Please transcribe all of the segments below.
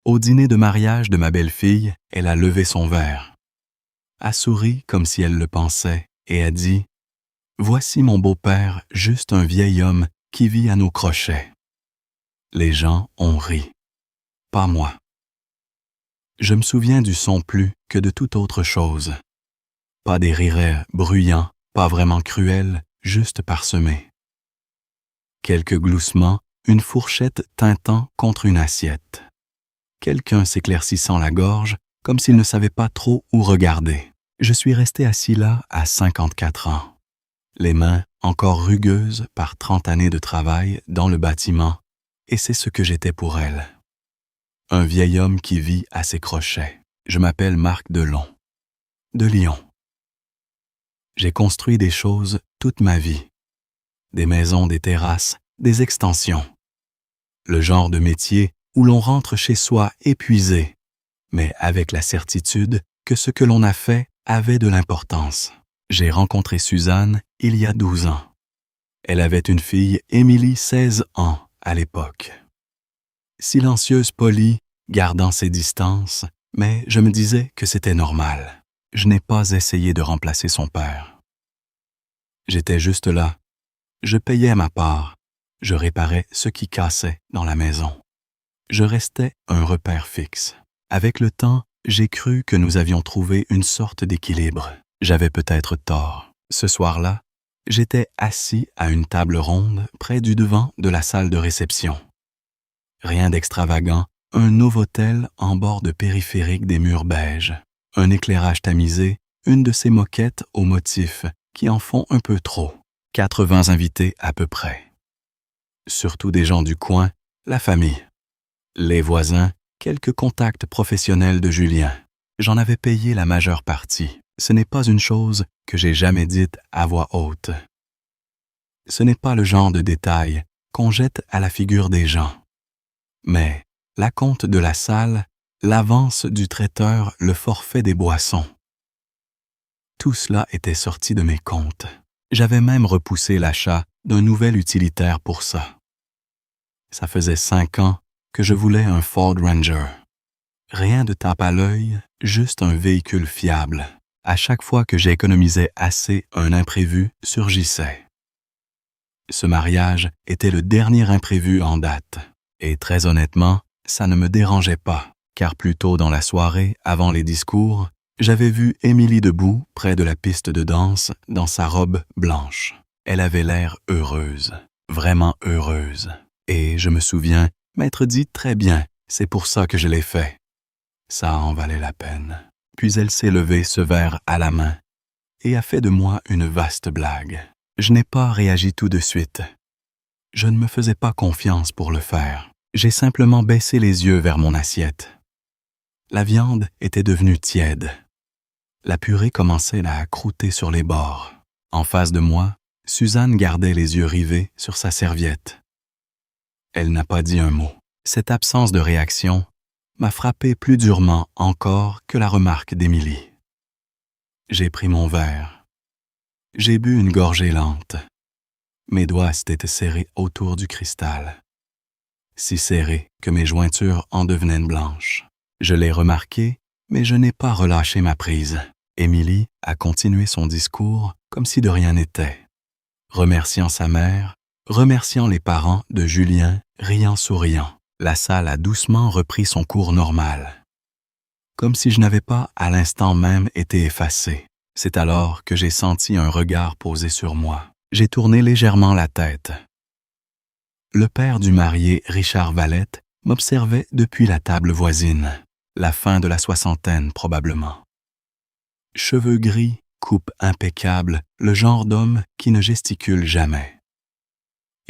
Au dîner de mariage de ma belle-fille, elle a levé son verre, a souri comme si elle le pensait et a dit « Voici mon beau-père, juste un vieil homme qui vit à nos crochets. » Les gens ont ri, pas moi. Je me souviens du son plus que de toute autre chose. Pas des rirets bruyants, pas vraiment cruels, juste parsemés. Quelques gloussements, une fourchette tintant contre une assiette. Quelqu'un s'éclaircissant la gorge, comme s'il ne savait pas trop où regarder. Je suis resté assis là à 54 ans. Les mains encore rugueuses par 30 années de travail dans le bâtiment, et c'est ce que j'étais pour elle. Un vieil homme qui vit à ses crochets. Je m'appelle Marc Delon, de Lyon. J'ai construit des choses toute ma vie. Des maisons, des terrasses, des extensions. Le genre de métier où l'on rentre chez soi épuisé, mais avec la certitude que ce que l'on a fait avait de l'importance. J'ai rencontré Suzanne il y a 12 ans. Elle avait une fille, Émilie, 16 ans à l'époque. Silencieuse, polie, gardant ses distances, mais je me disais que c'était normal. Je n'ai pas essayé de remplacer son père. J'étais juste là. Je payais ma part. Je réparais ce qui cassait dans la maison. Je restais un repère fixe. Avec le temps, j'ai cru que nous avions trouvé une sorte d'équilibre. J'avais peut-être tort. Ce soir-là, j'étais assis à une table ronde près du devant de la salle de réception. Rien d'extravagant, un Novotel en bord de périphérique des murs beiges, un éclairage tamisé, une de ces moquettes aux motifs qui en font un peu trop. 80 invités à peu près. Surtout des gens du coin, la famille. Les voisins, quelques contacts professionnels de Julien. J'en avais payé la majeure partie. Ce n'est pas une chose que j'ai jamais dite à voix haute. Ce n'est pas le genre de détail qu'on jette à la figure des gens. Mais l'acompte de la salle, l'avance du traiteur, le forfait des boissons. Tout cela était sorti de mes comptes. J'avais même repoussé l'achat d'un nouvel utilitaire pour ça. Ça faisait 5 ans que je voulais un Ford Ranger. Rien de tape à l'œil, juste un véhicule fiable. À chaque fois que j'économisais assez, un imprévu surgissait. Ce mariage était le dernier imprévu en date. Et très honnêtement, ça ne me dérangeait pas, car plus tôt dans la soirée, avant les discours, j'avais vu Émilie debout près de la piste de danse dans sa robe blanche. Elle avait l'air heureuse, vraiment heureuse. Et je me souviens m'être dit très bien, c'est pour ça que je l'ai fait. Ça en valait la peine. Puis elle s'est levée, ce verre à la main, et a fait de moi une vaste blague. Je n'ai pas réagi tout de suite. Je ne me faisais pas confiance pour le faire. J'ai simplement baissé les yeux vers mon assiette. La viande était devenue tiède. La purée commençait à croûter sur les bords. En face de moi, Suzanne gardait les yeux rivés sur sa serviette. Elle n'a pas dit un mot. Cette absence de réaction m'a frappé plus durement encore que la remarque d'Émilie. J'ai pris mon verre. J'ai bu une gorgée lente. Mes doigts s'étaient serrés autour du cristal. Si serrés que mes jointures en devenaient blanches. Je l'ai remarqué, mais je n'ai pas relâché ma prise. Émilie a continué son discours comme si de rien n'était, remerciant sa mère, remerciant les parents de Julien, riant souriant. La salle a doucement repris son cours normal, comme si je n'avais pas à l'instant même été effacé. C'est alors que j'ai senti un regard posé sur moi. J'ai tourné légèrement la tête. Le père du marié, Richard Valette, m'observait depuis la table voisine, la fin de la soixantaine probablement. Cheveux gris, coupe impeccable, le genre d'homme qui ne gesticule jamais.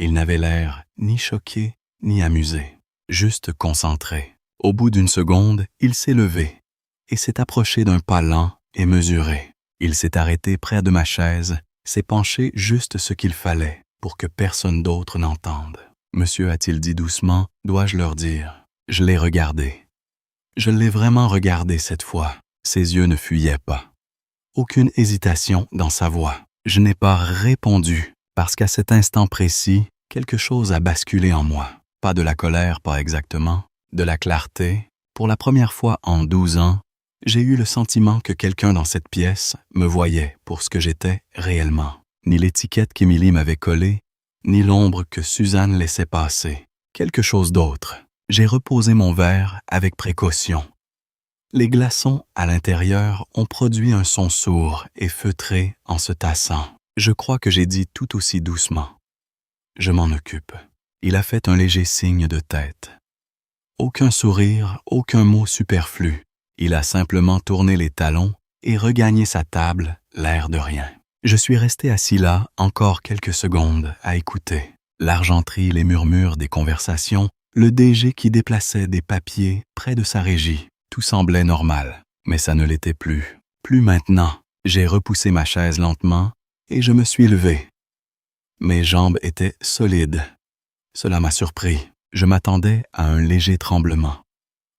Il n'avait l'air ni choqué ni amusé, juste concentré. Au bout d'une seconde, il s'est levé et s'est approché d'un pas lent et mesuré. Il s'est arrêté près de ma chaise, s'est penché juste ce qu'il fallait pour que personne d'autre n'entende. « Monsieur, a-t-il dit doucement, dois-je leur dire? » Je l'ai regardé. Je l'ai vraiment regardé cette fois. Ses yeux ne fuyaient pas. Aucune hésitation dans sa voix. Je n'ai pas répondu parce qu'à cet instant précis, quelque chose a basculé en moi. Pas de la colère, pas exactement, de la clarté, Pour la première fois en 12 ans, j'ai eu le sentiment que quelqu'un dans cette pièce me voyait pour ce que j'étais réellement. Ni l'étiquette qu'Émilie m'avait collée, ni l'ombre que Suzanne laissait passer. Quelque chose d'autre. J'ai reposé mon verre avec précaution. Les glaçons à l'intérieur ont produit un son sourd et feutré en se tassant. Je crois que j'ai dit tout aussi doucement. Je m'en occupe. Il a fait un léger signe de tête. Aucun sourire, aucun mot superflu. Il a simplement tourné les talons et regagné sa table, l'air de rien. Je suis resté assis là encore quelques secondes à écouter. L'argenterie, les murmures des conversations, le DG qui déplaçait des papiers près de sa régie. Tout semblait normal, mais ça ne l'était plus. Plus maintenant. J'ai repoussé ma chaise lentement et je me suis levé. Mes jambes étaient solides. Cela m'a surpris. Je m'attendais à un léger tremblement.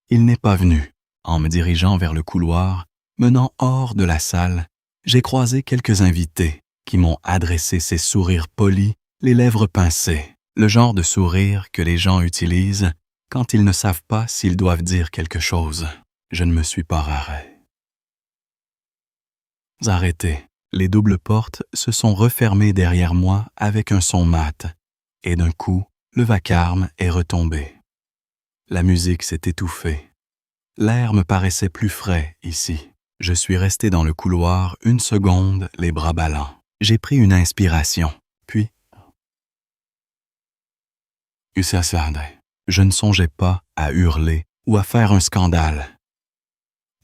Il n'est pas venu. En me dirigeant vers le couloir, menant hors de la salle, j'ai croisé quelques invités qui m'ont adressé ces sourires polis, les lèvres pincées, le genre de sourire que les gens utilisent quand ils ne savent pas s'ils doivent dire quelque chose. Je ne me suis pas arrêté. Les doubles portes se sont refermées derrière moi avec un son mat, et d'un coup, le vacarme est retombé. La musique s'est étouffée. L'air me paraissait plus frais ici. Je suis resté dans le couloir une seconde, les bras ballants. J'ai pris une inspiration, puis... Je ne songeais pas à hurler ou à faire un scandale.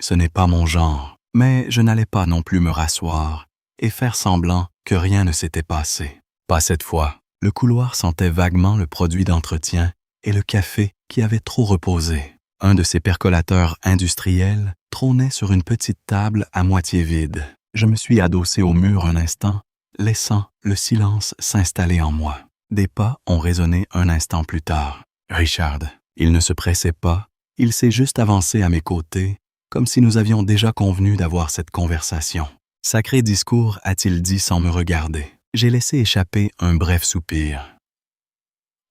Ce n'est pas mon genre, mais je n'allais pas non plus me rasseoir et faire semblant que rien ne s'était passé. Pas cette fois. Le couloir sentait vaguement le produit d'entretien et le café qui avait trop reposé. Un de ces percolateurs industriels trônait sur une petite table à moitié vide. Je me suis adossé au mur un instant, laissant le silence s'installer en moi. Des pas ont résonné un instant plus tard. Richard, il ne se pressait pas, il s'est juste avancé à mes côtés, comme si nous avions déjà convenu d'avoir cette conversation. Sacré discours, a-t-il dit sans me regarder. J'ai laissé échapper un bref soupir.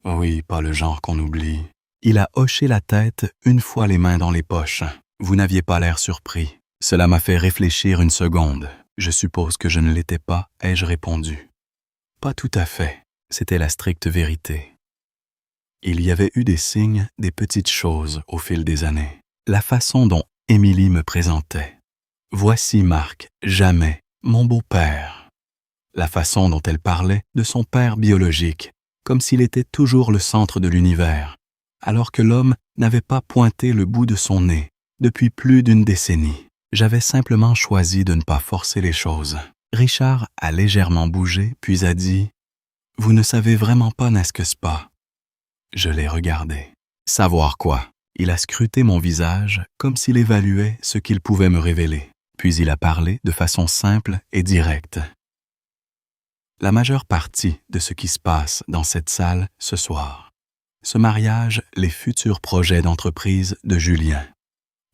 Oui, pas le genre qu'on oublie. Il a hoché la tête, une fois les mains dans les poches. Vous n'aviez pas l'air surpris. Cela m'a fait réfléchir une seconde. Je suppose que je ne l'étais pas, ai-je répondu. Pas tout à fait. C'était la stricte vérité. Il y avait eu des signes, des petites choses au fil des années. La façon dont Émilie me présentait. Voici Marc, jamais, mon beau-père. La façon dont elle parlait de son père biologique, comme s'il était toujours le centre de l'univers, alors que l'homme n'avait pas pointé le bout de son nez depuis plus d'une décennie. J'avais simplement choisi de ne pas forcer les choses. Richard a légèrement bougé, puis a dit « Vous ne savez vraiment pas n'est-ce que c'est pas. » Je l'ai regardé. Savoir quoi? Il a scruté mon visage comme s'il évaluait ce qu'il pouvait me révéler. Puis il a parlé de façon simple et directe. La majeure partie de ce qui se passe dans cette salle ce soir. Ce mariage, les futurs projets d'entreprise de Julien.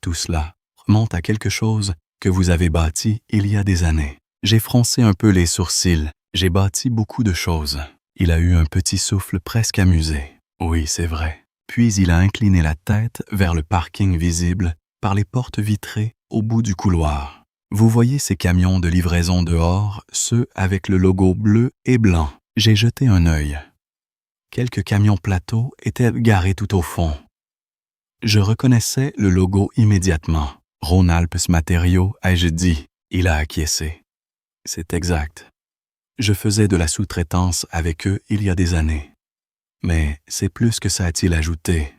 Tout cela remonte à quelque chose que vous avez bâti il y a des années. J'ai froncé un peu les sourcils. J'ai bâti beaucoup de choses. Il a eu un petit souffle presque amusé. Oui, c'est vrai. Puis il a incliné la tête vers le parking visible par les portes vitrées au bout du couloir. Vous voyez ces camions de livraison dehors, ceux avec le logo bleu et blanc. J'ai jeté un œil. Quelques camions plateaux étaient garés tout au fond. Je reconnaissais le logo immédiatement. Rhône-Alpes Matériaux, ai-je dit. Il a acquiescé. C'est exact. Je faisais de la sous-traitance avec eux il y a des années. Mais c'est plus que ça, a-t-il ajouté.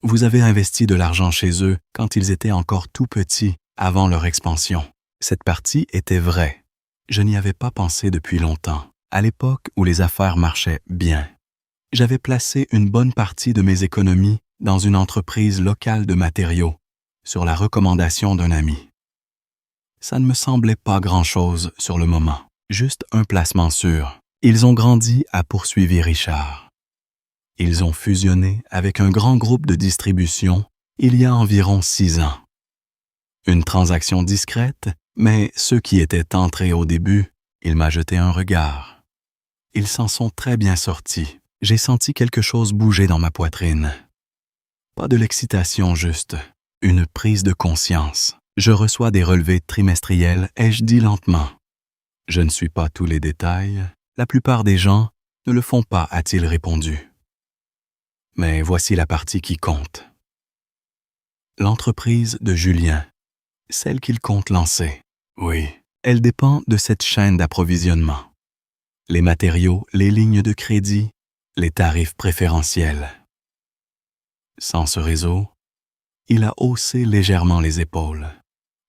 Vous avez investi de l'argent chez eux quand ils étaient encore tout petits, avant leur expansion. Cette partie était vraie. Je n'y avais pas pensé depuis longtemps, à l'époque où les affaires marchaient bien. J'avais placé une bonne partie de mes économies dans une entreprise locale de matériaux, sur la recommandation d'un ami. Ça ne me semblait pas grand-chose sur le moment, juste un placement sûr. Ils ont grandi à poursuivre Richard. Ils ont fusionné avec un grand groupe de distribution il y a environ 6 ans. Une transaction discrète, mais ceux qui étaient entrés au début, il m'a jeté un regard. Ils s'en sont très bien sortis. J'ai senti quelque chose bouger dans ma poitrine. Pas de l'excitation juste, Une prise de conscience. Je reçois des relevés trimestriels, ai-je dit lentement. Je ne suis pas tous les détails. La plupart des gens ne le font pas, a-t-il répondu. Mais voici la partie qui compte. L'entreprise de Julien, celle qu'il compte lancer. Oui, elle dépend de cette chaîne d'approvisionnement. Les matériaux, les lignes de crédit, les tarifs préférentiels. Sans ce réseau, il a haussé légèrement les épaules.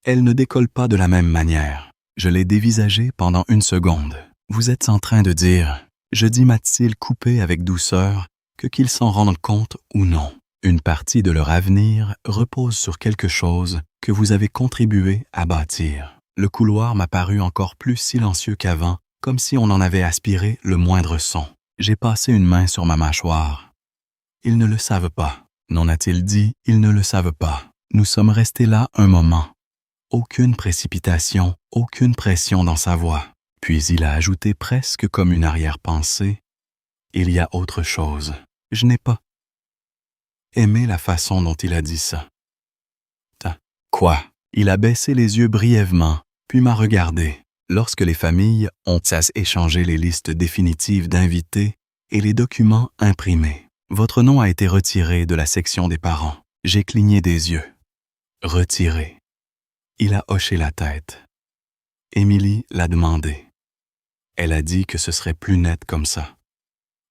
Elle ne décolle pas de la même manière. Je l'ai dévisagée pendant une seconde. Vous êtes en train de dire, je dis m'a-t-il coupé avec douceur, que qu'ils s'en rendent compte ou non. Une partie de leur avenir repose sur quelque chose que vous avez contribué à bâtir. Le couloir m'a paru encore plus silencieux qu'avant, comme si on en avait aspiré le moindre son. J'ai passé une main sur ma mâchoire. Ils ne le savent pas. N'en a-t-il dit, ils ne le savent pas. Nous sommes restés là un moment. Aucune précipitation, aucune pression dans sa voix. Puis il a ajouté presque comme une arrière-pensée. Il y a autre chose. Je n'ai pas aimé la façon dont il a dit ça. Quoi? Il a baissé les yeux brièvement, puis m'a regardé. Lorsque les familles ont échangé les listes définitives d'invités et les documents imprimés, votre nom a été retiré de la section des parents. J'ai cligné des yeux. Retiré. Il a hoché la tête. Émilie l'a demandé. Elle a dit que ce serait plus net comme ça.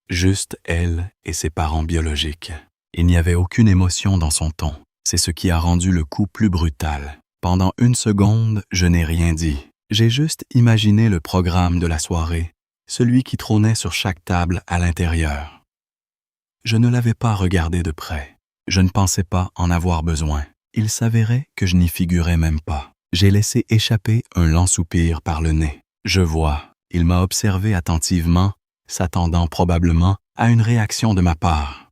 Juste elle et ses parents biologiques. Il n'y avait aucune émotion dans son ton. C'est ce qui a rendu le coup plus brutal. Pendant une seconde, je n'ai rien dit. J'ai juste imaginé le programme de la soirée, celui qui trônait sur chaque table à l'intérieur. Je ne l'avais pas regardé de près. Je ne pensais pas en avoir besoin. Il s'avérait que je n'y figurais même pas. J'ai laissé échapper un lent soupir par le nez. Je vois, il m'a observé attentivement, s'attendant probablement à une réaction de ma part.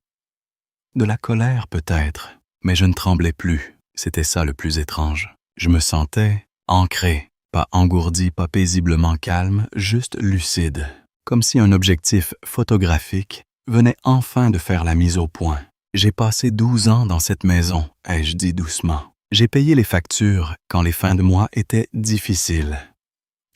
De la colère peut-être, mais je ne tremblais plus. C'était ça le plus étrange. Je me sentais ancré, pas engourdi, pas paisiblement calme, juste lucide, comme si un objectif photographique venait enfin de faire la mise au point. J'ai passé 12 ans dans cette maison, ai-je dit doucement. J'ai payé les factures quand les fins de mois étaient difficiles.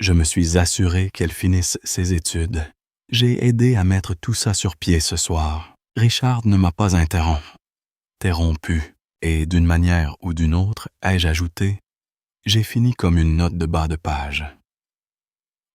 Je me suis assuré qu'elle finisse ses études. J'ai aidé à mettre tout ça sur pied ce soir. Richard ne m'a pas interrompu, et d'une manière ou d'une autre, ai-je ajouté, j'ai fini comme une note de bas de page.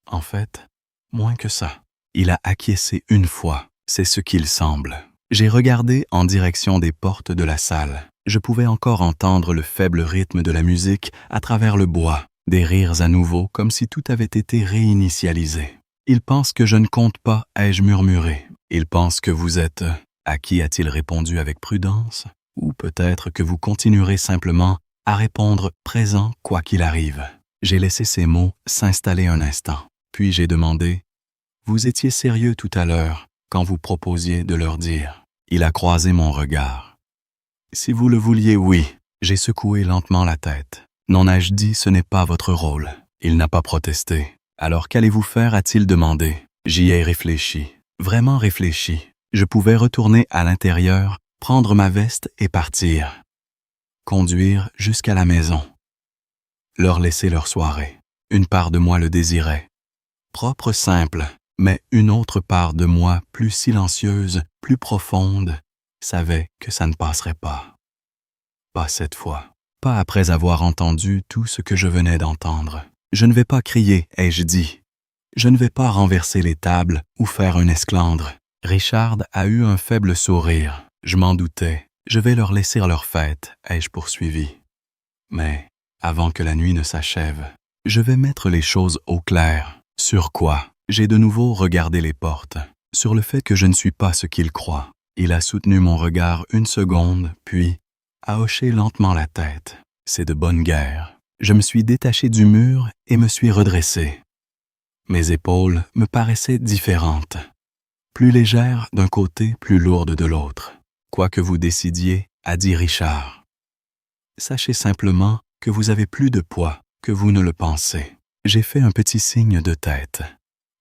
En fait, moins que ça. Il a acquiescé une fois, c'est ce qu'il semble. J'ai regardé en direction des portes de la salle. Je pouvais encore entendre le faible rythme de la musique à travers le bois, des rires à nouveau comme si tout avait été réinitialisé. Il pense que je ne compte pas, ai-je murmuré. Il pense que vous êtes... À qui a-t-il répondu avec prudence? Ou peut-être que vous continuerez simplement à répondre présent quoi qu'il arrive. J'ai laissé ces mots s'installer un instant. Puis j'ai demandé « Vous étiez sérieux tout à l'heure quand vous proposiez de leur dire. » Il a croisé mon regard. « Si vous le vouliez, oui. » J'ai secoué lentement la tête. « Non, ai-je dit, ce n'est pas votre rôle. » Il n'a pas protesté. « Alors qu'allez-vous faire » a-t-il demandé. J'y ai réfléchi. Vraiment réfléchi. Je pouvais retourner à l'intérieur, prendre ma veste et partir. Conduire jusqu'à la maison. Leur laisser leur soirée. Une part de moi le désirait. Propre, simple, mais une autre part de moi, plus silencieuse, plus profonde, savait que ça ne passerait pas. Pas cette fois. Pas après avoir entendu tout ce que je venais d'entendre. Je ne vais pas crier, ai-je dit. Je ne vais pas renverser les tables ou faire un esclandre. Richard a eu un faible sourire. Je m'en doutais. Je vais leur laisser leur fête, ai-je poursuivi. Mais, avant que la nuit ne s'achève, je vais mettre les choses au clair. Sur quoi? J'ai de nouveau regardé les portes. Sur le fait que je ne suis pas ce qu'il croit. Il a soutenu mon regard une seconde, puis a hoché lentement la tête. C'est de bonne guerre. Je me suis détaché du mur et me suis redressé. Mes épaules me paraissaient différentes. Plus légères d'un côté, plus lourdes de l'autre. Quoi que vous décidiez, a dit Richard. Sachez simplement que vous avez plus de poids que vous ne le pensez. J'ai fait un petit signe de tête.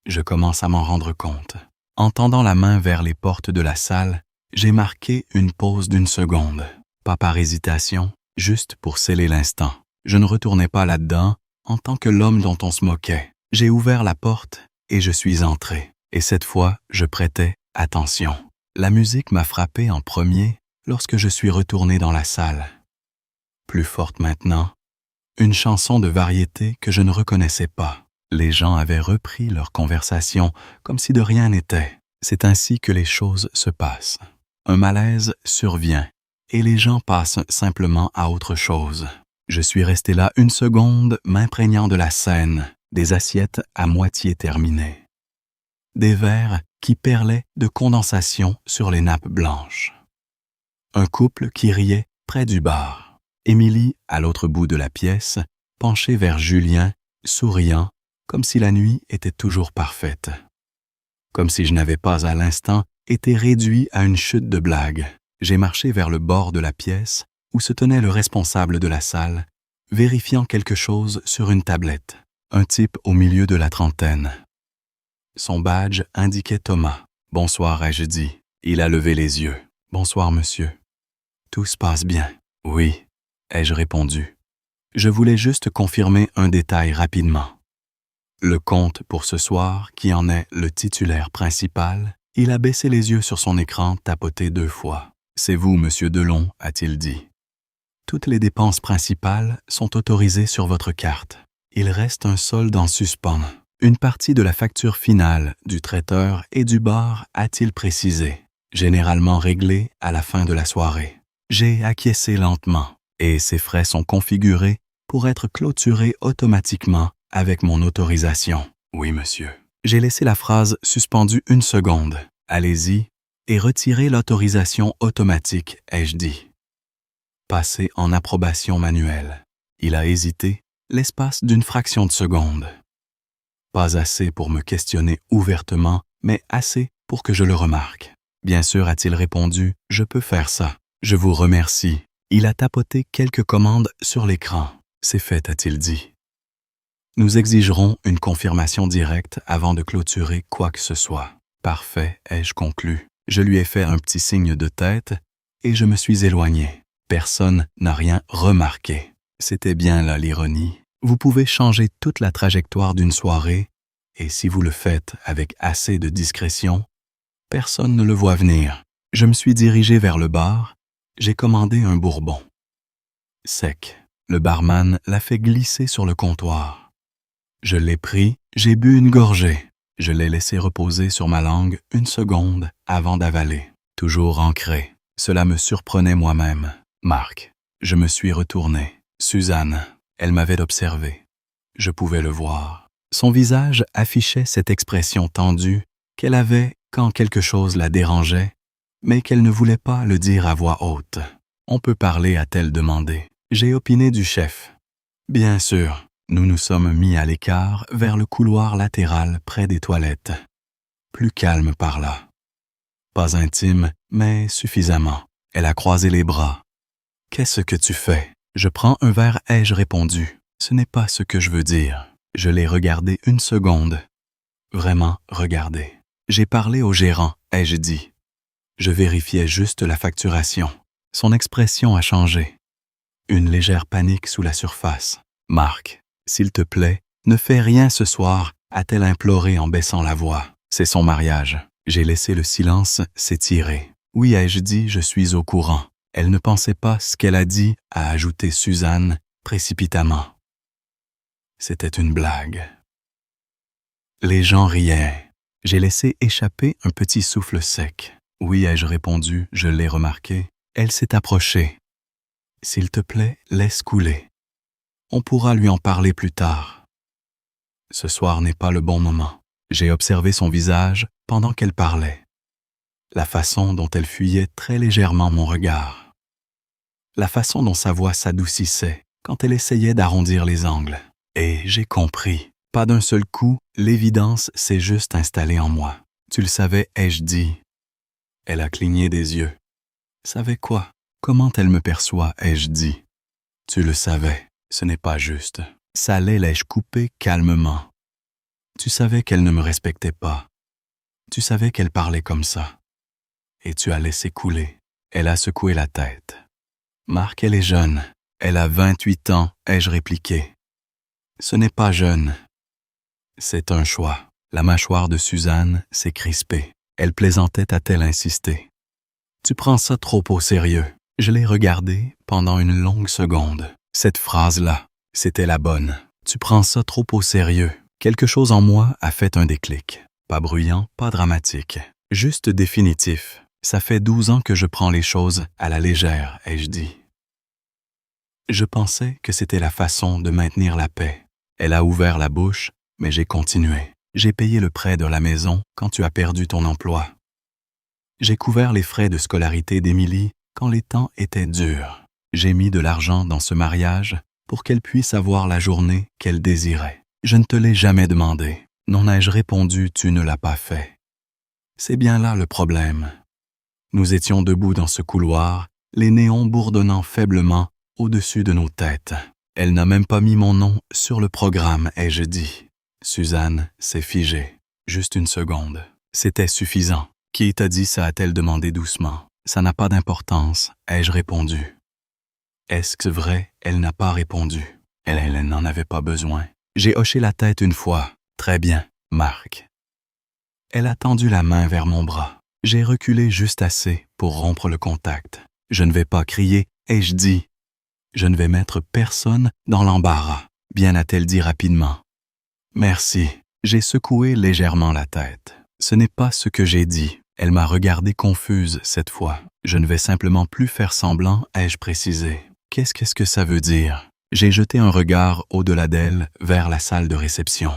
Je commence à m'en rendre compte. En tendant la main vers les portes de la salle, j'ai marqué une pause d'1 seconde. Pas par hésitation, juste pour sceller l'instant. Je ne retournais pas là-dedans en tant que l'homme dont on se moquait. J'ai ouvert la porte et je suis entré. Et cette fois, je prêtais attention. La musique m'a frappé en premier lorsque je suis retourné dans la salle. Plus forte maintenant, une chanson de variété que je ne reconnaissais pas. Les gens avaient repris leur conversation comme si de rien n'était. C'est ainsi que les choses se passent. Un malaise survient et les gens passent simplement à autre chose. Je suis resté là une seconde, m'imprégnant de la scène, des assiettes à moitié terminées. Des verres qui perlaient de condensation sur les nappes blanches. Un couple qui riait près du bar. Émilie, à l'autre bout de la pièce, penchée vers Julien, souriant, comme si la nuit était toujours parfaite. Comme si je n'avais pas à l'instant été réduit à une chute de blagues. J'ai marché vers le bord de la pièce où se tenait le responsable de la salle, vérifiant quelque chose sur une tablette. Un type au milieu de la trentaine. Son badge indiquait Thomas. « Bonsoir », ai-je dit. Il a levé les yeux. « Bonsoir, monsieur. »« Tout se passe bien. »« Oui », ai-je répondu. Je voulais juste confirmer un détail rapidement. Le comte pour ce soir, qui en est le titulaire principal, il a baissé les yeux sur son écran, tapoté 2 fois. « C'est vous, monsieur Delon », a-t-il dit. « Toutes les dépenses principales sont autorisées sur votre carte. Il reste un solde en suspens. Une partie de la facture finale du traiteur et du bar, a-t-il précisé, généralement réglée à la fin de la soirée. J'ai acquiescé lentement et ces frais sont configurés pour être clôturés automatiquement avec mon autorisation. Oui, monsieur. J'ai laissé la phrase suspendue 1 seconde. Allez-y et retirez l'autorisation automatique, ai-je dit. Passez en approbation manuelle. Il a hésité l'espace d'une fraction de seconde. Pas assez pour me questionner ouvertement, mais assez pour que je le remarque. Bien sûr, a-t-il répondu, je peux faire ça. Je vous remercie. Il a tapoté quelques commandes sur l'écran. C'est fait, a-t-il dit. Nous exigerons une confirmation directe avant de clôturer quoi que ce soit. Parfait, ai-je conclu. Je lui ai fait un petit signe de tête et je me suis éloigné. Personne n'a rien remarqué. C'était bien là l'ironie. Vous pouvez changer toute la trajectoire d'une soirée et si vous le faites avec assez de discrétion, personne ne le voit venir. Je me suis dirigé vers le bar. J'ai commandé un bourbon. Sec. Le barman l'a fait glisser sur le comptoir. Je l'ai pris, j'ai bu une gorgée. Je l'ai laissé reposer sur ma langue 1 seconde avant d'avaler. Toujours ancré. Cela me surprenait moi-même. Marc. Je me suis retourné. Suzanne. Elle m'avait observé. Je pouvais le voir. Son visage affichait cette expression tendue qu'elle avait quand quelque chose la dérangeait, mais qu'elle ne voulait pas le dire à voix haute. « On peut parler » a-t-elle demandé. J'ai opiné du chef. Bien sûr, nous nous sommes mis à l'écart vers le couloir latéral près des toilettes. Plus calme par là. Pas intime, mais suffisamment. Elle a croisé les bras. « Qu'est-ce que tu fais ?» Je prends un verre, ai-je répondu. Ce n'est pas ce que je veux dire. Je l'ai regardé 1 seconde. Vraiment regardé. J'ai parlé au gérant, ai-je dit. Je vérifiais juste la facturation. Son expression a changé. Une légère panique sous la surface. « Marc, s'il te plaît, ne fais rien ce soir », a-t-elle imploré en baissant la voix. C'est son mariage. J'ai laissé le silence s'étirer. Oui, ai-je dit, je suis au courant. Elle ne pensait pas ce qu'elle a dit, a ajouté Suzanne précipitamment. C'était une blague. Les gens riaient. J'ai laissé échapper un petit souffle sec. Oui, ai-je répondu, je l'ai remarqué. Elle s'est approchée. S'il te plaît, laisse couler. On pourra lui en parler plus tard. Ce soir n'est pas le bon moment. J'ai observé son visage pendant qu'elle parlait. La façon dont elle fuyait très légèrement mon regard. La façon dont sa voix s'adoucissait quand elle essayait d'arrondir les angles. Et j'ai compris. Pas d'un seul coup, l'évidence s'est juste installée en moi. Tu le savais, ai-je dit. Elle a cligné des yeux. Savais quoi? Comment elle me perçoit, ai-je dit. Tu le savais, ce n'est pas juste. Sa laie l'ai-je coupé calmement. Tu savais qu'elle ne me respectait pas. Tu savais qu'elle parlait comme ça. Et tu as laissé couler. Elle a secoué la tête. Marc, elle est jeune. Elle a 28 ans, ai-je répliqué. Ce n'est pas jeune. C'est un choix. La mâchoire de Suzanne s'est crispée. Elle plaisantait a-t-elle insisté. Tu prends ça trop au sérieux. Je l'ai regardée pendant une longue seconde. Cette phrase-là, c'était la bonne. Tu prends ça trop au sérieux. Quelque chose en moi a fait un déclic. Pas bruyant, pas dramatique. Juste définitif. Ça fait 12 ans que je prends les choses à la légère, ai-je dit. Je pensais que c'était la façon de maintenir la paix. Elle a ouvert la bouche, mais j'ai continué. J'ai payé le prêt de la maison quand tu as perdu ton emploi. J'ai couvert les frais de scolarité d'Émilie quand les temps étaient durs. J'ai mis de l'argent dans ce mariage pour qu'elle puisse avoir la journée qu'elle désirait. Je ne te l'ai jamais demandé. Non ai-je répondu, tu ne l'as pas fait. C'est bien là le problème. Nous étions debout dans ce couloir, les néons bourdonnant faiblement au-dessus de nos têtes. Elle n'a même pas mis mon nom sur le programme, ai-je dit. Suzanne s'est figée. Juste une seconde. C'était suffisant. Qui t'a dit ça, a-t-elle demandé doucement. Ça n'a pas d'importance, ai-je répondu. Est-ce vrai? Elle n'a pas répondu. Elle n'en avait pas besoin. J'ai hoché la tête une fois. Très bien, Marc. Elle a tendu la main vers mon bras. J'ai reculé juste assez pour rompre le contact. Je ne vais pas crier, ai-je dit. Je ne vais mettre personne dans l'embarras, bien a-t-elle dit rapidement. Merci. J'ai secoué légèrement la tête. Ce n'est pas ce que j'ai dit. Elle m'a regardé confuse cette fois. Je ne vais simplement plus faire semblant, ai-je précisé. Qu'est-ce que ça veut dire? J'ai jeté un regard au-delà d'elle vers la salle de réception.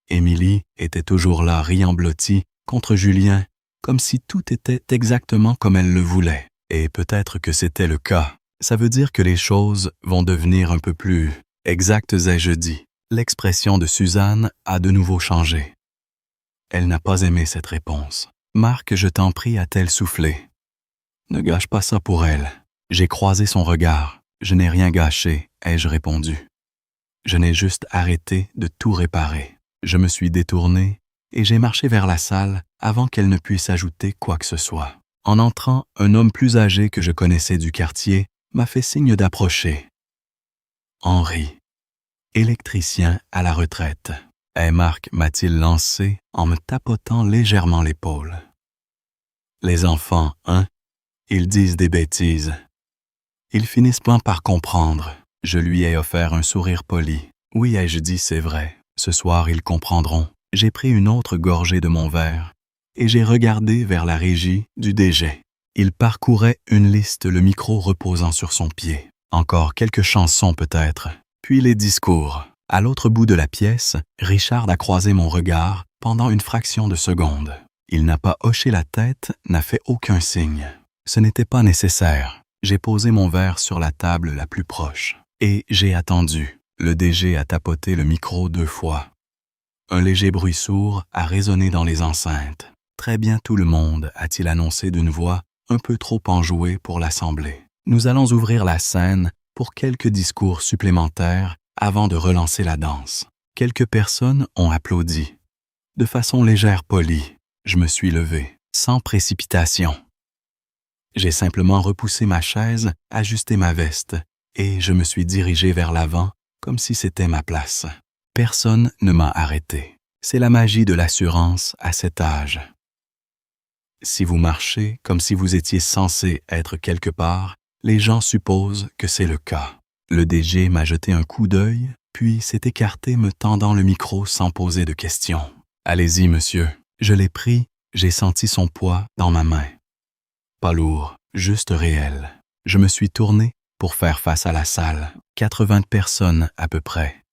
Émilie était toujours là, riant blottie, contre Julien, comme si tout était exactement comme elle le voulait. Et peut-être que c'était le cas. Ça veut dire que les choses vont devenir un peu plus exactes, ai-je dit. L'expression de Suzanne a de nouveau changé. Elle n'a pas aimé cette réponse. Marc, je t'en prie, a-t-elle soufflé. Ne gâche pas ça pour elle. J'ai croisé son regard. Je n'ai rien gâché, ai-je répondu. Je n'ai juste arrêté de tout réparer. Je me suis détourné et j'ai marché vers la salle avant qu'elle ne puisse ajouter quoi que ce soit. En entrant, un homme plus âgé que je connaissais du quartier m'a fait signe d'approcher. Henri, électricien à la retraite. Marc, m'a-t-il lancé en me tapotant légèrement l'épaule. Les enfants, hein, ils disent des bêtises. Ils finissent bien par comprendre. Je lui ai offert un sourire poli. Oui, ai-je dit, c'est vrai. Ce soir, ils comprendront. J'ai pris une autre gorgée de mon verre et j'ai regardé vers la régie du DG. Il parcourait une liste, le micro reposant sur son pied. Encore quelques chansons peut-être, puis les discours. À l'autre bout de la pièce, Richard a croisé mon regard pendant une fraction de seconde. Il n'a pas hoché la tête, n'a fait aucun signe. Ce n'était pas nécessaire. J'ai posé mon verre sur la table la plus proche. Et j'ai attendu. Le DG a tapoté le micro 2 fois. Un léger bruit sourd a résonné dans les enceintes. Très bien tout le monde, a-t-il annoncé d'une voix un peu trop enjouée pour l'assemblée. Nous allons ouvrir la scène pour quelques discours supplémentaires avant de relancer la danse. Quelques personnes ont applaudi. De façon légère, polie, je me suis levé, sans précipitation. J'ai simplement repoussé ma chaise, ajusté ma veste, et je me suis dirigé vers l'avant comme si c'était ma place. Personne ne m'a arrêté. C'est la magie de l'assurance à cet âge. Si vous marchez comme si vous étiez censé être quelque part, les gens supposent que c'est le cas. Le DG m'a jeté un coup d'œil, puis s'est écarté me tendant le micro sans poser de questions. « Allez-y, monsieur. » Je l'ai pris, j'ai senti son poids dans ma main. Pas lourd, juste réel. Je me suis tourné pour faire face à la salle. 80 personnes à peu près.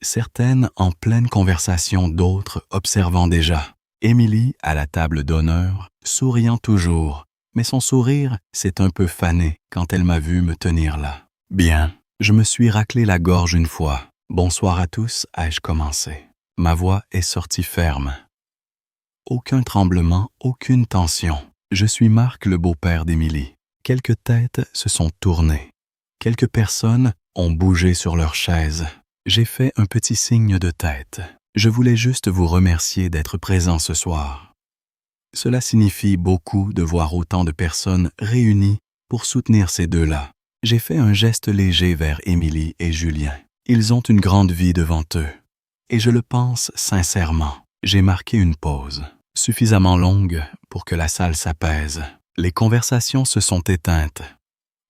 Certaines en pleine conversation, d'autres observant déjà. Émilie à la table d'honneur, souriant toujours, mais son sourire s'est un peu fané quand elle m'a vu me tenir là. Bien, je me suis raclé la gorge une fois. Bonsoir à tous, ai-je commencé. Ma voix est sortie ferme. Aucun tremblement, aucune tension. Je suis Marc, le beau-père d'Émilie. Quelques têtes se sont tournées. Quelques personnes ont bougé sur leurs chaises. J'ai fait un petit signe de tête. Je voulais juste vous remercier d'être présents ce soir. Cela signifie beaucoup de voir autant de personnes réunies pour soutenir ces deux-là. J'ai fait un geste léger vers Émilie et Julien. Ils ont une grande vie devant eux. Et je le pense sincèrement. J'ai marqué une pause, suffisamment longue pour que la salle s'apaise. Les conversations se sont éteintes.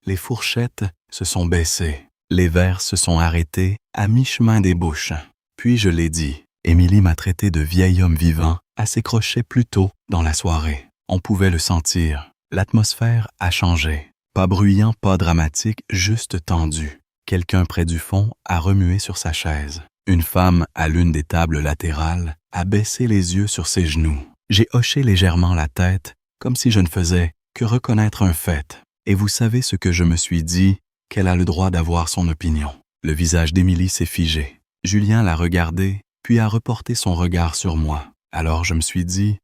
Les fourchettes se sont baissées. Les verres se sont arrêtés à mi-chemin des bouches. Puis je l'ai dit, Émilie m'a traité de vieil homme vivant à ses crochets plus tôt dans la soirée. On pouvait le sentir. L'atmosphère a changé. Pas bruyant, pas dramatique, juste tendu. Quelqu'un près du fond a remué sur sa chaise. Une femme à l'une des tables latérales a baissé les yeux sur ses genoux. J'ai hoché légèrement la tête, comme si je ne faisais que reconnaître un fait. Et vous savez ce que je me suis dit, qu'elle a le droit d'avoir son opinion. Le visage d'Émilie s'est figé. Julien l'a regardé, puis a reporté son regard sur moi. Alors je me suis dit,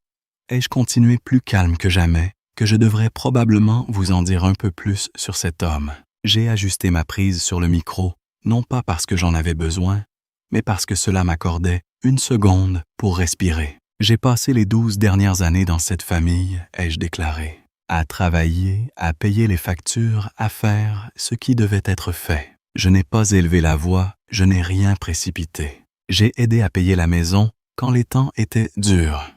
ai-je continué plus calme que jamais, que je devrais probablement vous en dire un peu plus sur cet homme. J'ai ajusté ma prise sur le micro, non pas parce que j'en avais besoin, mais parce que cela m'accordait une seconde pour respirer. J'ai passé les 12 dernières années dans cette famille, ai-je déclaré, à travailler, à payer les factures, à faire ce qui devait être fait. Je n'ai pas élevé la voix, je n'ai rien précipité. J'ai aidé à payer la maison quand les temps étaient durs.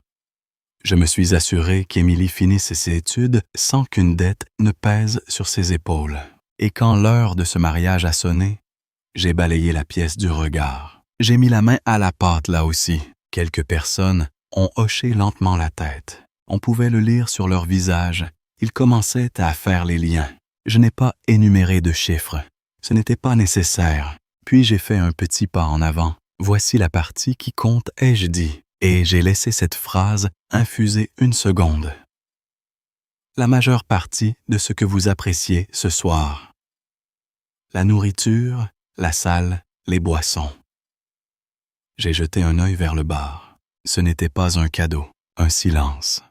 Je me suis assuré qu'Émilie finisse ses études sans qu'une dette ne pèse sur ses épaules. Et quand l'heure de ce mariage a sonné, j'ai balayé la pièce du regard. J'ai mis la main à la pâte là aussi. Quelques personnes ont hoché lentement la tête. On pouvait le lire sur leur visage. Ils commençaient à faire les liens. Je n'ai pas énuméré de chiffres. Ce n'était pas nécessaire. Puis j'ai fait un petit pas en avant. Voici la partie qui compte, ai-je dit. Et j'ai laissé cette phrase infuser une seconde. La majeure partie de ce que vous appréciez ce soir. La nourriture, la salle, les boissons. J'ai jeté un œil vers le bar. Ce n'était pas un cadeau, un silence.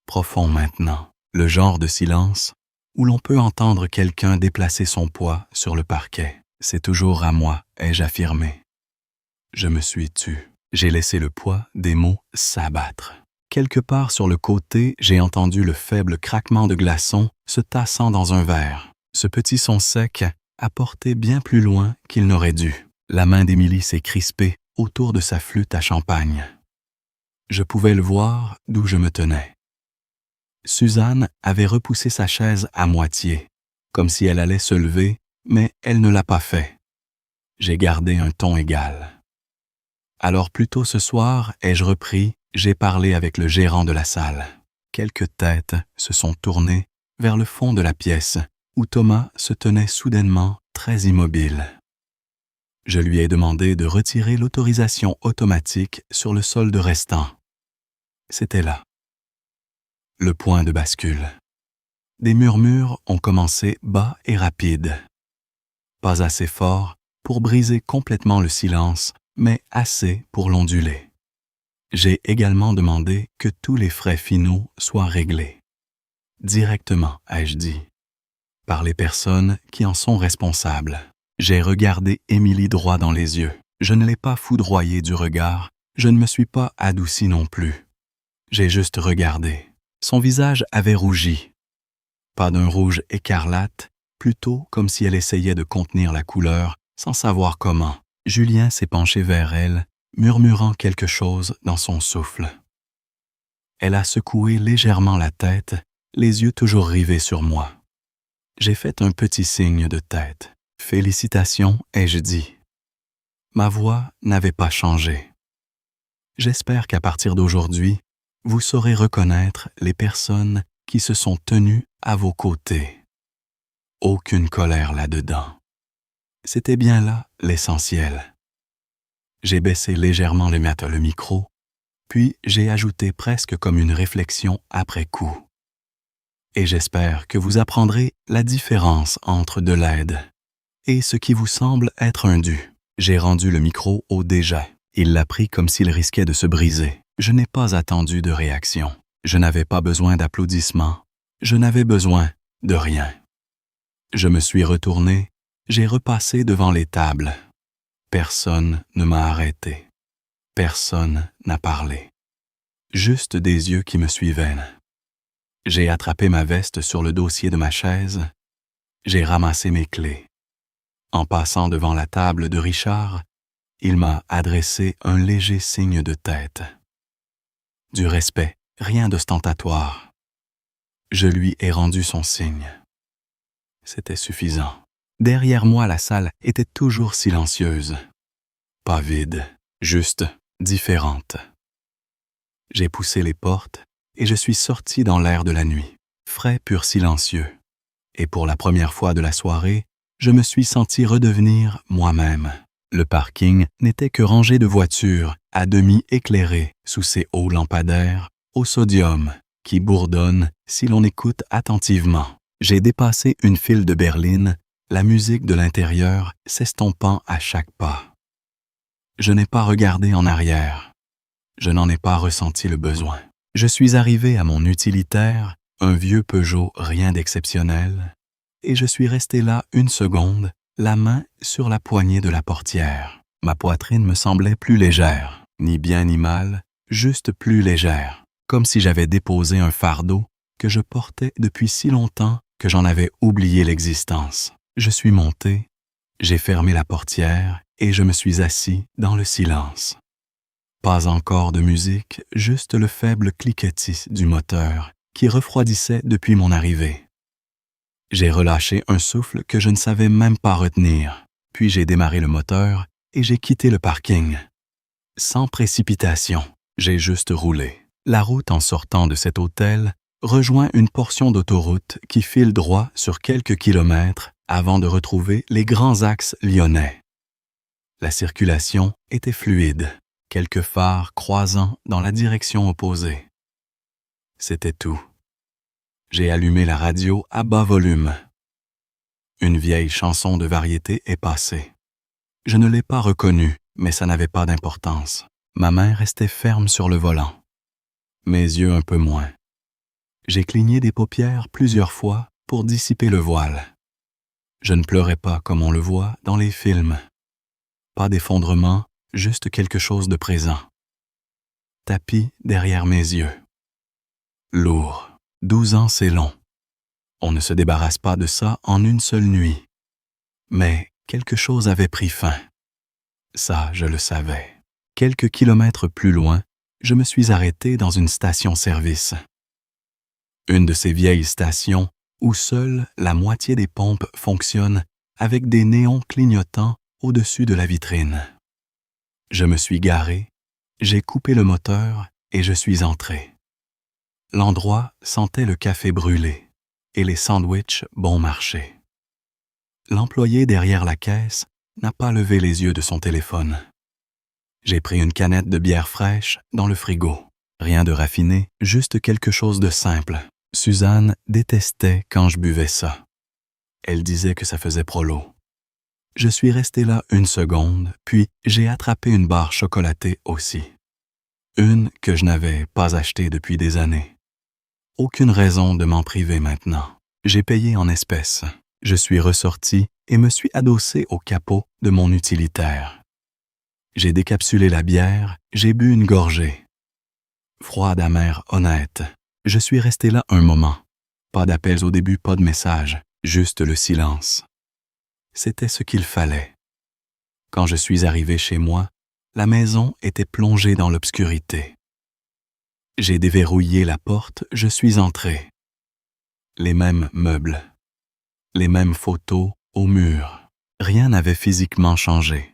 Profond maintenant, le genre de silence où l'on peut entendre quelqu'un déplacer son poids sur le parquet. C'est toujours à moi, ai-je affirmé. Je me suis tu. J'ai laissé le poids des mots s'abattre. Quelque part sur le côté, j'ai entendu le faible craquement de glaçons se tassant dans un verre. Ce petit son sec a porté bien plus loin qu'il n'aurait dû. La main d'Émilie s'est crispée autour de sa flûte à champagne. Je pouvais le voir d'où je me tenais. Suzanne avait repoussé sa chaise à moitié, comme si elle allait se lever, mais elle ne l'a pas fait. J'ai gardé un ton égal. Alors plus tôt ce soir, ai-je repris, j'ai parlé avec le gérant de la salle. Quelques têtes se sont tournées vers le fond de la pièce, où Thomas se tenait soudainement très immobile. Je lui ai demandé de retirer l'autorisation automatique sur le solde restant. C'était là. Le point de bascule. Des murmures ont commencé bas et rapides. Pas assez fort pour briser complètement le silence, mais assez pour l'onduler. J'ai également demandé que tous les frais finaux soient réglés. Directement, ai-je dit, par les personnes qui en sont responsables. J'ai regardé Émilie droit dans les yeux. Je ne l'ai pas foudroyée du regard, je ne me suis pas adouci non plus. J'ai juste regardé. Son visage avait rougi. Pas d'un rouge écarlate, plutôt comme si elle essayait de contenir la couleur sans savoir comment. Julien s'est penché vers elle, murmurant quelque chose dans son souffle. Elle a secoué légèrement la tête, les yeux toujours rivés sur moi. J'ai fait un petit signe de tête. « Félicitations », ai-je dit. Ma voix n'avait pas changé. J'espère qu'à partir d'aujourd'hui, vous saurez reconnaître les personnes qui se sont tenues à vos côtés. Aucune colère là-dedans. C'était bien là l'essentiel. J'ai baissé légèrement le micro, puis j'ai ajouté presque comme une réflexion après coup. Et j'espère que vous apprendrez la différence entre de l'aide et ce qui vous semble être un dû. J'ai rendu le micro au déjà. Il l'a pris comme s'il risquait de se briser. Je n'ai pas attendu de réaction. Je n'avais pas besoin d'applaudissements. Je n'avais besoin de rien. Je me suis retourné, j'ai repassé devant les tables. Personne ne m'a arrêté. Personne n'a parlé. Juste des yeux qui me suivaient. J'ai attrapé ma veste sur le dossier de ma chaise. J'ai ramassé mes clés. En passant devant la table de Richard, il m'a adressé un léger signe de tête. Du respect, rien d'ostentatoire. Je lui ai rendu son signe. C'était suffisant. Derrière moi, la salle était toujours silencieuse. Pas vide, juste différente. J'ai poussé les portes et je suis sorti dans l'air de la nuit, frais pur silencieux. Et pour la première fois de la soirée, je me suis senti redevenir moi-même. Le parking n'était que rangé de voitures, à demi éclairées sous ces hauts lampadaires au sodium qui bourdonnent si l'on écoute attentivement. J'ai dépassé une file de berlines, la musique de l'intérieur s'estompant à chaque pas. Je n'ai pas regardé en arrière. Je n'en ai pas ressenti le besoin. Je suis arrivé à mon utilitaire, un vieux Peugeot rien d'exceptionnel, et je suis resté là une seconde, la main sur la poignée de la portière. Ma poitrine me semblait plus légère, ni bien ni mal, juste plus légère, comme si j'avais déposé un fardeau que je portais depuis si longtemps que j'en avais oublié l'existence. Je suis monté, j'ai fermé la portière et je me suis assis dans le silence. Pas encore de musique, juste le faible cliquetis du moteur qui refroidissait depuis mon arrivée. J'ai relâché un souffle que je ne savais même pas retenir, puis j'ai démarré le moteur et j'ai quitté le parking. Sans précipitation, j'ai juste roulé. La route en sortant de cet hôtel rejoint une portion d'autoroute qui file droit sur quelques kilomètres avant de retrouver les grands axes lyonnais. La circulation était fluide, quelques phares croisant dans la direction opposée. C'était tout. J'ai allumé la radio à bas volume. Une vieille chanson de variété est passée. Je ne l'ai pas reconnue, mais ça n'avait pas d'importance. Ma main restait ferme sur le volant. Mes yeux un peu moins. J'ai cligné des paupières plusieurs fois pour dissiper le voile. Je ne pleurais pas comme on le voit dans les films. Pas d'effondrement, juste quelque chose de présent. Tapis derrière mes yeux. Lourd. 12 ans, c'est long. On ne se débarrasse pas de ça en une seule nuit. Mais quelque chose avait pris fin. Ça, je le savais. Quelques kilomètres plus loin, je me suis arrêté dans une station-service. Une de ces vieilles stations où seule la moitié des pompes fonctionnent avec des néons clignotants au-dessus de la vitrine. Je me suis garé, j'ai coupé le moteur et je suis entré. L'endroit sentait le café brûlé et les sandwichs bon marché. L'employé derrière la caisse n'a pas levé les yeux de son téléphone. J'ai pris une canette de bière fraîche dans le frigo. Rien de raffiné, juste quelque chose de simple. Suzanne détestait quand je buvais ça. Elle disait que ça faisait prolo. Je suis resté là une seconde, puis j'ai attrapé une barre chocolatée aussi. Une que je n'avais pas achetée depuis des années. Aucune raison de m'en priver maintenant. J'ai payé en espèces. Je suis ressorti et me suis adossé au capot de mon utilitaire. J'ai décapsulé la bière, j'ai bu une gorgée. Froide, amère, honnête. Je suis resté là un moment. Pas d'appels au début, pas de messages, juste le silence. C'était ce qu'il fallait. Quand je suis arrivé chez moi, la maison était plongée dans l'obscurité. J'ai déverrouillé la porte, je suis entré. Les mêmes meubles, les mêmes photos au mur. Rien n'avait physiquement changé.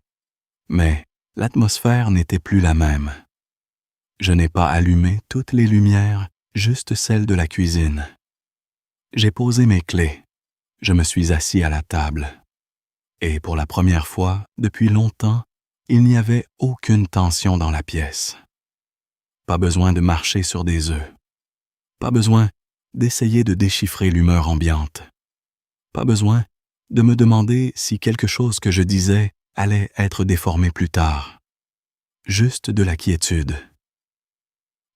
Mais l'atmosphère n'était plus la même. Je n'ai pas allumé toutes les lumières, juste celles de la cuisine. J'ai posé mes clés. Je me suis assis à la table. Et pour la première fois, depuis longtemps, il n'y avait aucune tension dans la pièce. Pas besoin de marcher sur des œufs. Pas besoin d'essayer de déchiffrer l'humeur ambiante. Pas besoin de me demander si quelque chose que je disais allait être déformé plus tard. Juste de la quiétude.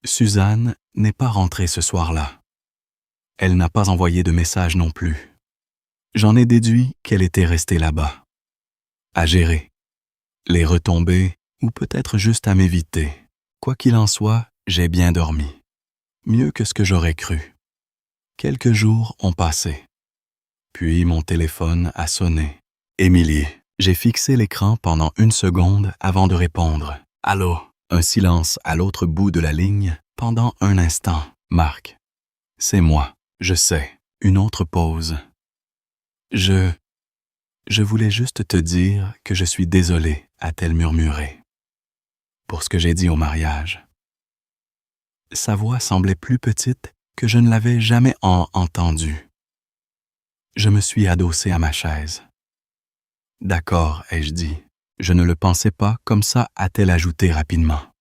Suzanne n'est pas rentrée ce soir-là. Elle n'a pas envoyé de message non plus. J'en ai déduit qu'elle était restée là-bas. À gérer. Les retombées, ou peut-être juste à m'éviter. Quoi qu'il en soit, j'ai bien dormi. Mieux que ce que j'aurais cru. Quelques jours ont passé. Puis mon téléphone a sonné. Émilie. J'ai fixé l'écran pendant 1 seconde avant de répondre. Allô? Un silence à l'autre bout de la ligne pendant un instant. Marc. C'est moi. Je sais. Une autre pause. Je voulais juste te dire que je suis désolé, a-t-elle murmuré, pour ce que j'ai dit au mariage. Sa voix semblait plus petite que je ne l'avais jamais entendue. Je me suis adossé à ma chaise. D'accord, ai-je dit. Je ne le pensais pas comme ça, a-t-elle ajouté rapidement.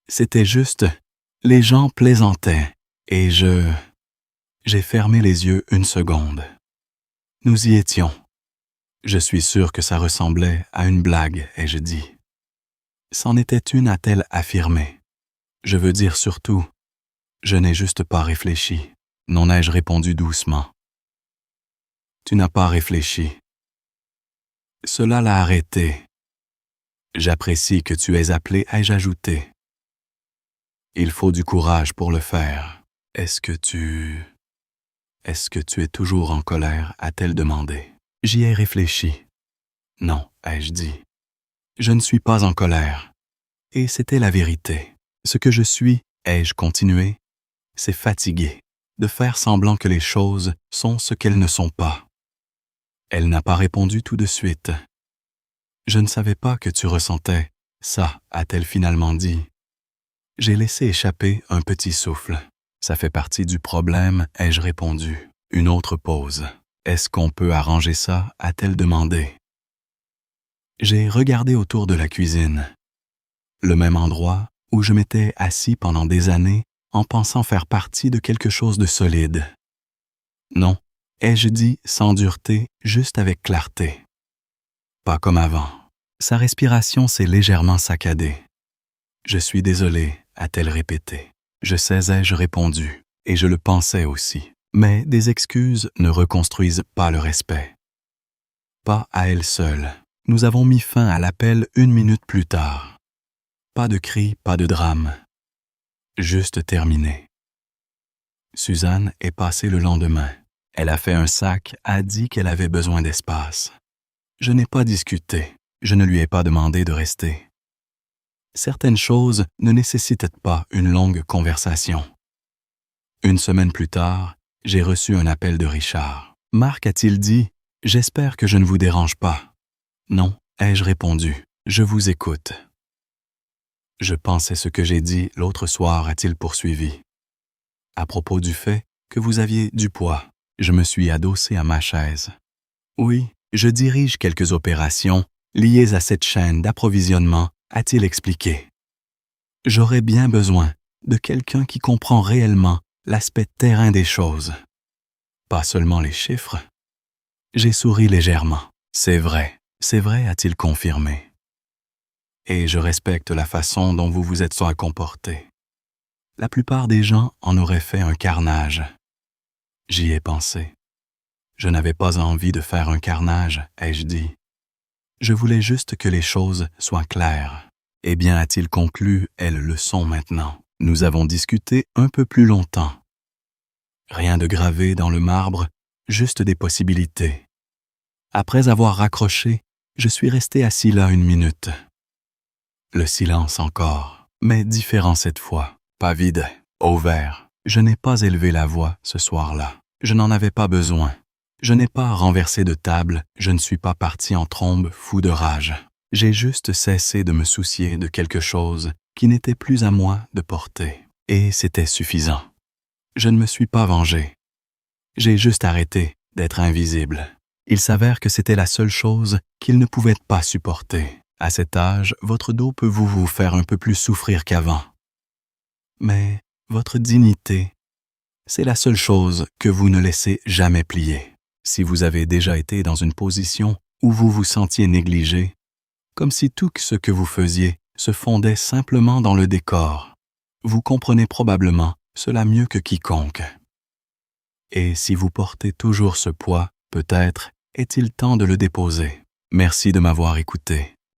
C'était juste, les gens plaisantaient, et j'ai fermé les yeux 1 seconde. Nous y étions. Je suis sûr que ça ressemblait à une blague, ai-je dit. C'en était une, a-t-elle affirmé. Je veux dire surtout, je n'ai juste pas réfléchi. Non, ai-je répondu doucement. Tu n'as pas réfléchi. Cela l'a arrêté. J'apprécie que tu aies appelé, ai-je ajouté. Il faut du courage pour le faire. Est-ce que tu es toujours en colère, a-t-elle demandé. J'y ai réfléchi. Non, ai-je dit. Je ne suis pas en colère. Et c'était la vérité. Ce que je suis, ai-je continué, c'est fatigué, de faire semblant que les choses sont ce qu'elles ne sont pas. Elle n'a pas répondu tout de suite. Je ne savais pas que tu ressentais ça, a-t-elle finalement dit. J'ai laissé échapper un petit souffle. Ça fait partie du problème, ai-je répondu. Une autre pause. Est-ce qu'on peut arranger ça, a-t-elle demandé. J'ai regardé autour de la cuisine. Le même endroit où je m'étais assis pendant des années en pensant faire partie de quelque chose de solide. Non, ai-je dit sans dureté, juste avec clarté. Pas comme avant. Sa respiration s'est légèrement saccadée. Je suis désolé, a-t-elle répété. Je sais, ai-je répondu, et je le pensais aussi. Mais des excuses ne reconstruisent pas le respect. Pas à elles seules. Nous avons mis fin à l'appel 1 minute plus tard. Pas de cris, pas de drame. Juste terminé. Suzanne est passée le lendemain. Elle a fait un sac, a dit qu'elle avait besoin d'espace. Je n'ai pas discuté. Je ne lui ai pas demandé de rester. Certaines choses ne nécessitent pas une longue conversation. 1 semaine plus tard, j'ai reçu un appel de Richard. Marc a-t-il dit « J'espère que je ne vous dérange pas. » Non, ai-je répondu. Je vous écoute. Je pensais ce que j'ai dit l'autre soir, a-t-il poursuivi. À propos du fait que vous aviez du poids, je me suis adossé à ma chaise. Oui, je dirige quelques opérations liées à cette chaîne d'approvisionnement, a-t-il expliqué. J'aurais bien besoin de quelqu'un qui comprend réellement l'aspect terrain des choses. Pas seulement les chiffres. J'ai souri légèrement. C'est vrai, a-t-il confirmé. Et je respecte la façon dont vous vous êtes comporté. La plupart des gens en auraient fait un carnage. J'y ai pensé. Je n'avais pas envie de faire un carnage, ai-je dit. Je voulais juste que les choses soient claires. Eh bien, a-t-il conclu, elles le sont maintenant. Nous avons discuté un peu plus longtemps. Rien de gravé dans le marbre, juste des possibilités. Après avoir raccroché, je suis resté assis là 1 minute. Le silence encore, mais différent cette fois, pas vide, ouvert. Je n'ai pas élevé la voix ce soir-là. Je n'en avais pas besoin. Je n'ai pas renversé de table, je ne suis pas parti en trombe fou de rage. J'ai juste cessé de me soucier de quelque chose qui n'était plus à moi de porter. Et c'était suffisant. Je ne me suis pas vengé. J'ai juste arrêté d'être invisible. Il s'avère que c'était la seule chose qu'il ne pouvait pas supporter. À cet âge, votre dos peut vous faire un peu plus souffrir qu'avant. Mais votre dignité, c'est la seule chose que vous ne laissez jamais plier. Si vous avez déjà été dans une position où vous vous sentiez négligé, comme si tout ce que vous faisiez se fondait simplement dans le décor, vous comprenez probablement cela mieux que quiconque. Et si vous portez toujours ce poids, peut-être est-il temps de le déposer. Merci de m'avoir écouté.